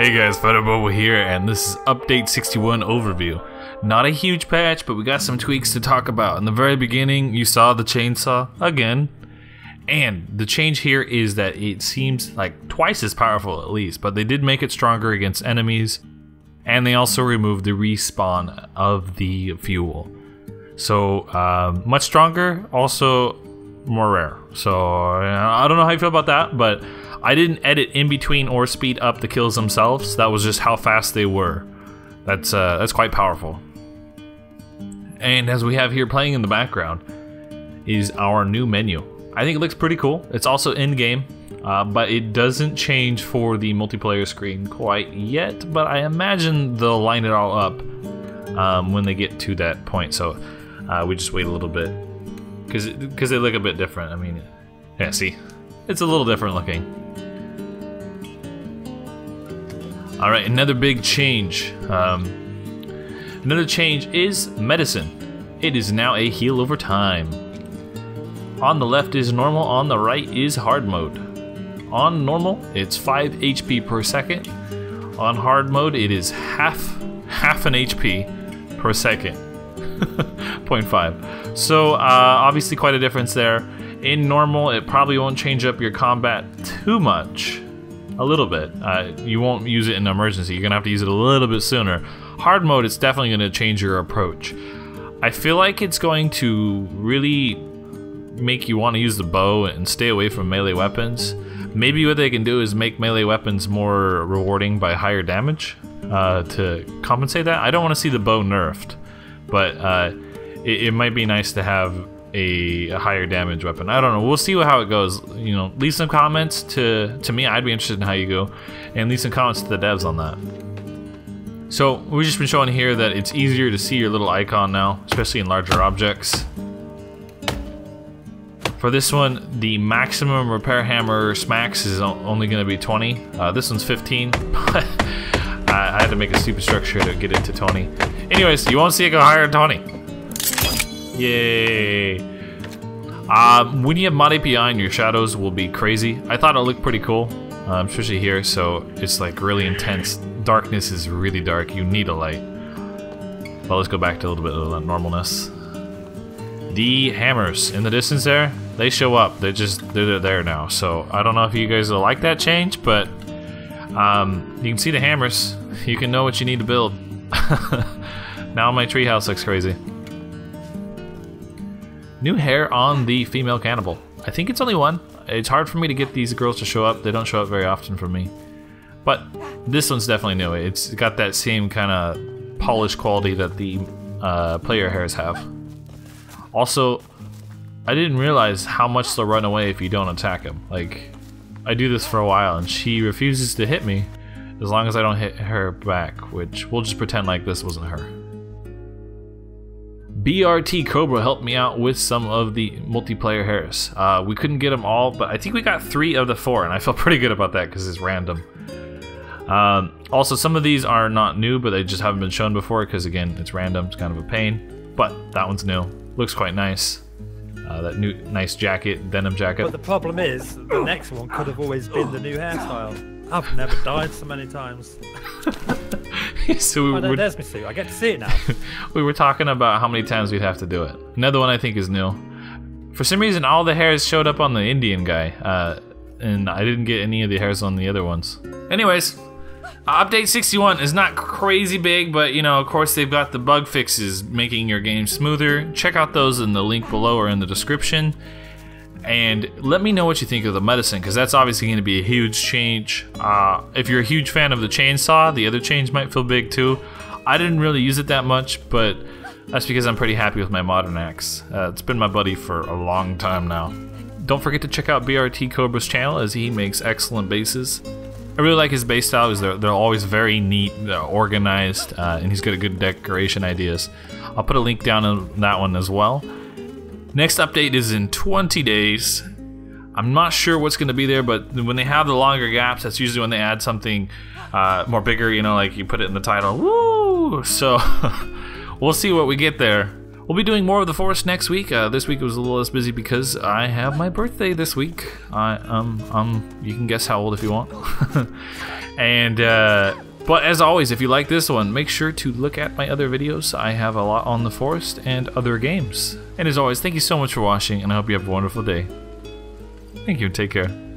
Hey guys, BrtCobra here, and this is Update 61 overview. Not a huge patch, but we got some tweaks to talk about. In the very beginning, you saw the chainsaw again, and the change here is that it seems like twice as powerful at least, but they did make it stronger against enemies, and they also removed the respawn of the fuel. So, much stronger, also more rare. So, I don't know how you feel about that, but I didn't edit in between or speed up the kills themselves. That was just how fast they were. That's quite powerful. And as we have here playing in the background is our new menu. I think it looks pretty cool. It's also in-game, but it doesn't change for the multiplayer screen quite yet, but I imagine they'll line it all up when they get to that point. So we just wait a little bit because they look a bit different. I mean, yeah, see, it's a little different looking. Alright, another big change. Another change is medicine. It is now a heal over time. On the left is normal, on the right is hard mode. On normal, it's 5 HP per second. On hard mode, it is half an HP per second. 0.5. So, obviously quite a difference there. In normal, it probably won't change up your combat too much. A little bit. You won't use it in an emergency. You're gonna have to use it a little bit sooner. Hard mode, it's definitely gonna change your approach. I feel like it's going to really make you want to use the bow and stay away from melee weapons. Maybe what they can do is make melee weapons more rewarding by higher damage to compensate that. I don't want to see the bow nerfed, but it might be nice to have a higher damage weapon. I don't know. We'll see how it goes. You know, leave some comments to me. I'd be interested in how you go, and leave some comments to the devs on that. So we've just been showing here that it's easier to see your little icon now, especially in larger objects. For this one, the maximum repair hammer smacks is only going to be 20. This one's 15, but I had to make a stupid structure to get it to 20. Anyways, you won't see it go higher than 20. Yay! When you have ModAPI on, your shadows will be crazy. I thought it looked pretty cool, especially here. So it's like really intense. Darkness is really dark. You need a light. But let's go back to a little bit of that normalness. The hammers in the distance there, they show up. They're there now. So I don't know if you guys will like that change, but you can see the hammers. You can know what you need to build. Now my treehouse looks crazy. New hair on the female cannibal. I think it's only one. It's hard for me to get these girls to show up. They don't show up very often for me. But this one's definitely new. It's got that same kind of polished quality that the player hairs have. Also, I didn't realize how much they'll run away if you don't attack them. Like, I do this for a while and she refuses to hit me as long as I don't hit her back, which we'll just pretend like this wasn't her. BrtCobra helped me out with some of the multiplayer hairs. We couldn't get them all, but I think we got 3 of the 4, and I feel pretty good about that because it's random. Also, some of these are not new, but they just haven't been shown before because, again, it's random. It's kind of a pain, but that one's new. Looks quite nice. That new nice jacket, denim jacket. But the problem is, the next one could have always been the new hairstyle. I've never died so many times. So there's my suit. I get to see it now. We were talking about how many times we'd have to do it. Another one I think is new. For some reason, all the hairs showed up on the Indian guy, and I didn't get any of the hairs on the other ones. Anyways, Update 61 is not crazy big, but you know, of course, they've got the bug fixes making your game smoother. Check out those in the link below or in the description. And let me know what you think of the medicine, because that's obviously going to be a huge change. If you're a huge fan of the chainsaw, the other change might feel big too. I didn't really use it that much, but that's because I'm pretty happy with my modern axe. It's been my buddy for a long time now. Don't forget to check out BrtCobra's channel, as he makes excellent bases. I really like his base style because they're always very neat, organized, and he's got good decoration ideas. I'll put a link down on that one as well. Next update is in 20 days. I'm not sure what's going to be there, but when they have the longer gaps, that's usually when they add something more bigger, you know, like you put it in the title. Woo! So we'll see what we get there. We'll be doing more of the forest next week. This week was a little less busy because I have my birthday this week. You can guess how old if you want. And but as always, if you like this one, make sure to look at my other videos. I have a lot on the forest and other games. And as always, thank you so much for watching, and I hope you have a wonderful day. Thank you, and take care.